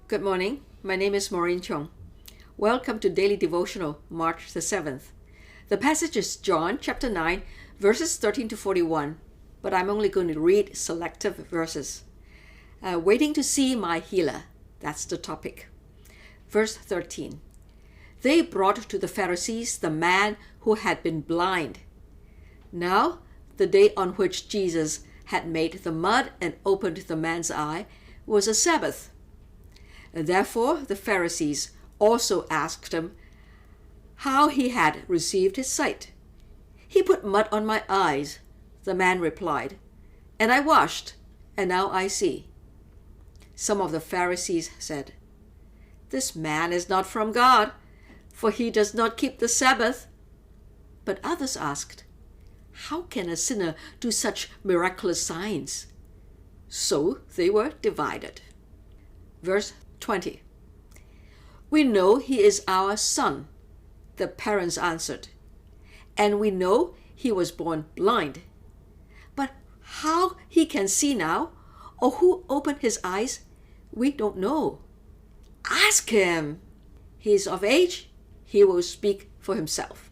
Good morning. My name is Maureen Chung. Welcome to Daily Devotional, March the 7th. The passage is John chapter 9, verses 13 to 41, but I'm only going to read selective verses. Waiting to see my healer. That's the topic. Verse 13. They brought to the Pharisees the man who had been blind. Now, the day on which Jesus had made the mud and opened the man's eye was a Sabbath. Therefore the Pharisees also asked him how he had received his sight. He put mud on my eyes, the man replied, and I washed, and now I see. Some of the Pharisees said, This man is not from God, for he does not keep the Sabbath. But others asked, How can a sinner do such miraculous signs? So they were divided. Verse 20. We know he is our son, the parents answered, and we know he was born blind. But how he can see now, or who opened his eyes, we don't know. Ask him. He is of age, he will speak for himself.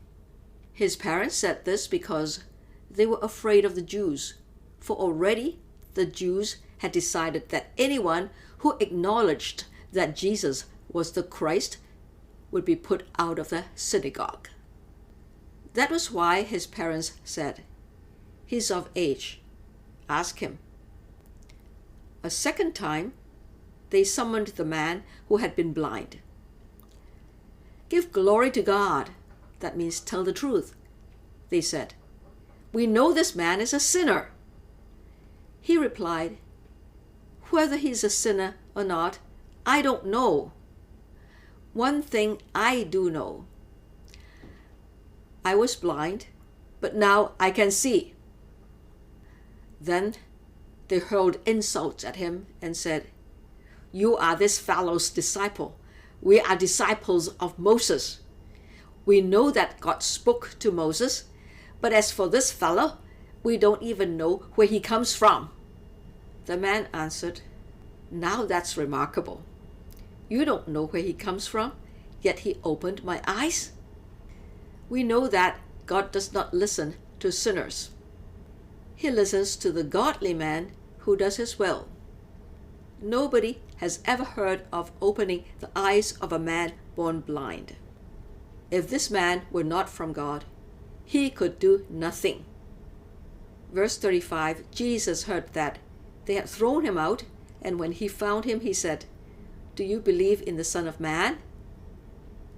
His parents said this because they were afraid of the Jews, for already the Jews had decided that anyone who acknowledged that Jesus was the Christ would be put out of the synagogue. That was why his parents said, He's of age. Ask him. A second time, they summoned the man who had been blind. Give glory to God. That means tell the truth, they said. We know this man is a sinner. He replied, Whether he's a sinner or not, I don't know. One thing I do know. I was blind, but now I can see. Then they hurled insults at him and said, You are this fellow's disciple. We are disciples of Moses. We know that God spoke to Moses, but as for this fellow, we don't even know where he comes from. The man answered, Now that's remarkable. You don't know where he comes from, yet he opened my eyes. We know that God does not listen to sinners. He listens to the godly man who does his will. Nobody has ever heard of opening the eyes of a man born blind. If this man were not from God, he could do nothing. Verse 35, Jesus heard that they had thrown him out, and when he found him, he said, Do you believe in the Son of Man?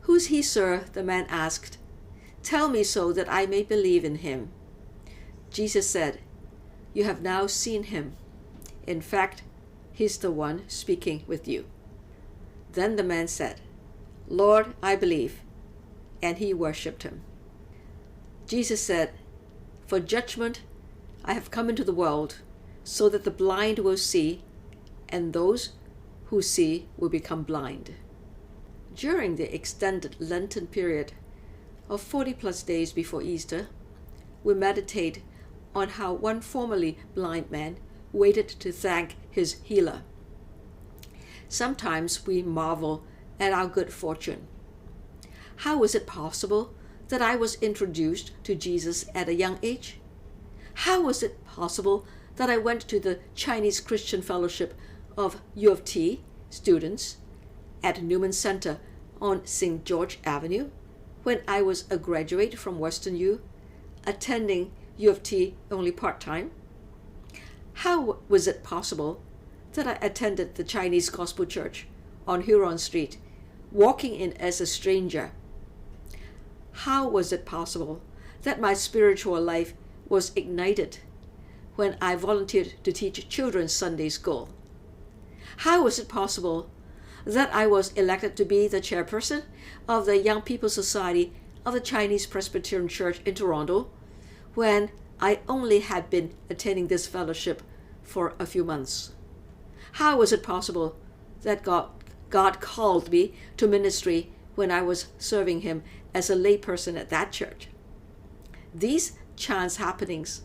Who's he, sir? The man asked. Tell me so that I may believe in him. Jesus said, You have now seen him. In fact, he's the one speaking with you. Then the man said, Lord, I believe. And he worshipped him. Jesus said, For judgment I have come into the world, so that the blind will see, and those who see will become blind. During the extended Lenten period of 40+ days before Easter, we meditate on how one formerly blind man waited to thank his healer. Sometimes we marvel at our good fortune. How was it possible that I was introduced to Jesus at a young age? How was it possible that I went to the Chinese Christian Fellowship of U of T students at Newman Center on St. George Avenue when I was a graduate from Western U, attending U of T only part-time? How was it possible that I attended the Chinese Gospel Church on Huron Street, walking in as a stranger? How was it possible that my spiritual life was ignited when I volunteered to teach children's Sunday school? How was it possible that I was elected to be the chairperson of the Young People's Society of the Chinese Presbyterian Church in Toronto when I only had been attending this fellowship for a few months? How was it possible that God called me to ministry when I was serving him as a layperson at that church? These chance happenings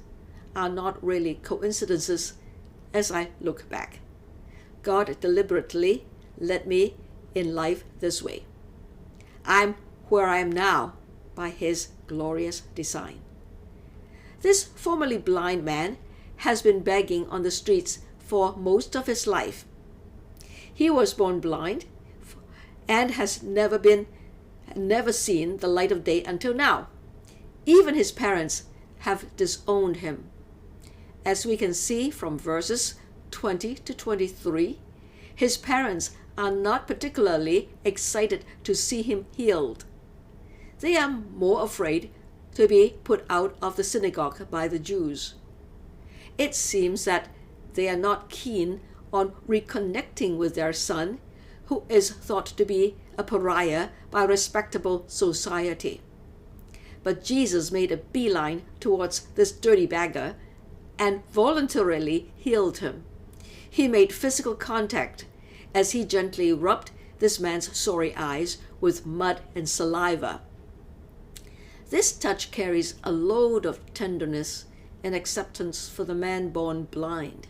are not really coincidences as I look back. God deliberately led me in life this way. I'm where I am now by His glorious design. This formerly blind man has been begging on the streets for most of his life. He was born blind and has never seen the light of day until now. Even his parents have disowned him. As we can see from verses 20 to 23, his parents are not particularly excited to see him healed. They are more afraid to be put out of the synagogue by the Jews. It seems that they are not keen on reconnecting with their son, who is thought to be a pariah by respectable society. But Jesus made a beeline towards this dirty beggar and voluntarily healed him. He made physical contact as he gently rubbed this man's sorry eyes with mud and saliva. This touch carries a load of tenderness and acceptance for the man born blind.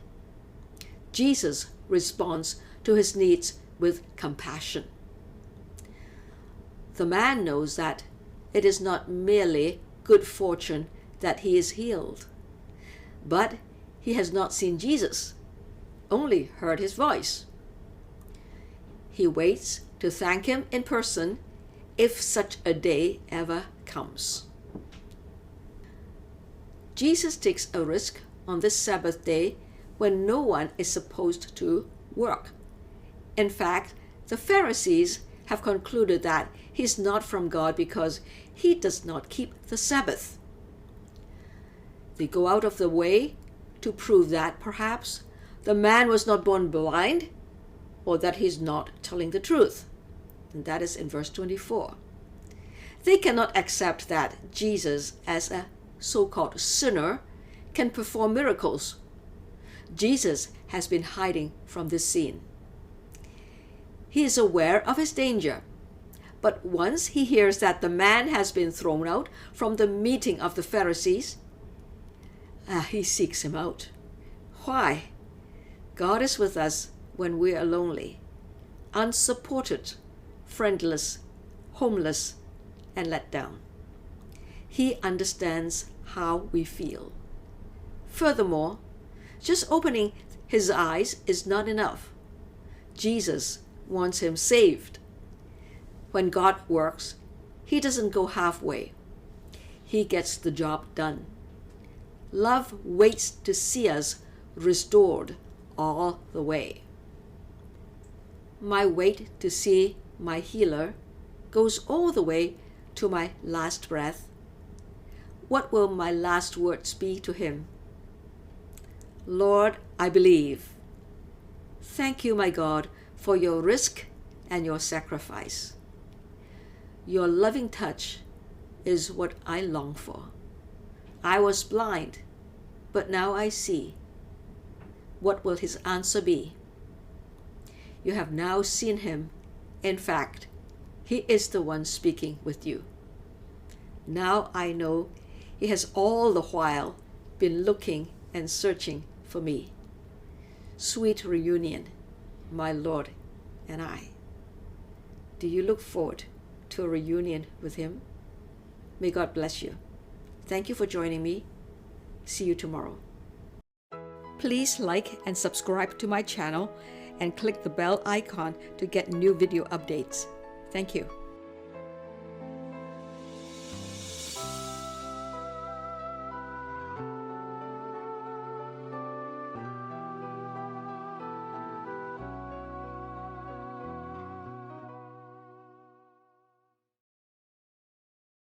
Jesus responds to his needs with compassion. The man knows that it is not merely good fortune that he is healed, but he has not seen Jesus, only heard his voice. He waits to thank him in person if such a day ever comes. Jesus takes a risk on this Sabbath day when no one is supposed to work. In fact, the Pharisees have concluded that he is not from God because he does not keep the Sabbath. They go out of the way to prove that perhaps the man was not born blind or that he's not telling the truth. And that is in verse 24. They cannot accept that Jesus, as a so-called sinner, can perform miracles. Jesus has been hiding from this scene. He is aware of his danger, but once he hears that the man has been thrown out from the meeting of the Pharisees, he seeks him out. Why? God is with us when we are lonely, unsupported, friendless, homeless, and let down. He understands how we feel. Furthermore, just opening his eyes is not enough. Jesus wants him saved. When God works, he doesn't go halfway. He gets the job done. Love waits to see us restored all the way. My wait to see my healer goes all the way to my last breath. What will my last words be to him? Lord, I believe. Thank you, my God, for your risk and your sacrifice. Your loving touch is what I long for. I was blind, but now I see. What will his answer be? You have now seen him. In fact, he is the one speaking with you. Now I know he has all the while been looking and searching for me. Sweet reunion, my Lord and I. Do you look forward to a reunion with him? May God bless you. Thank you for joining me. See you tomorrow. Please like and subscribe to my channel and click the bell icon to get new video updates. Thank you.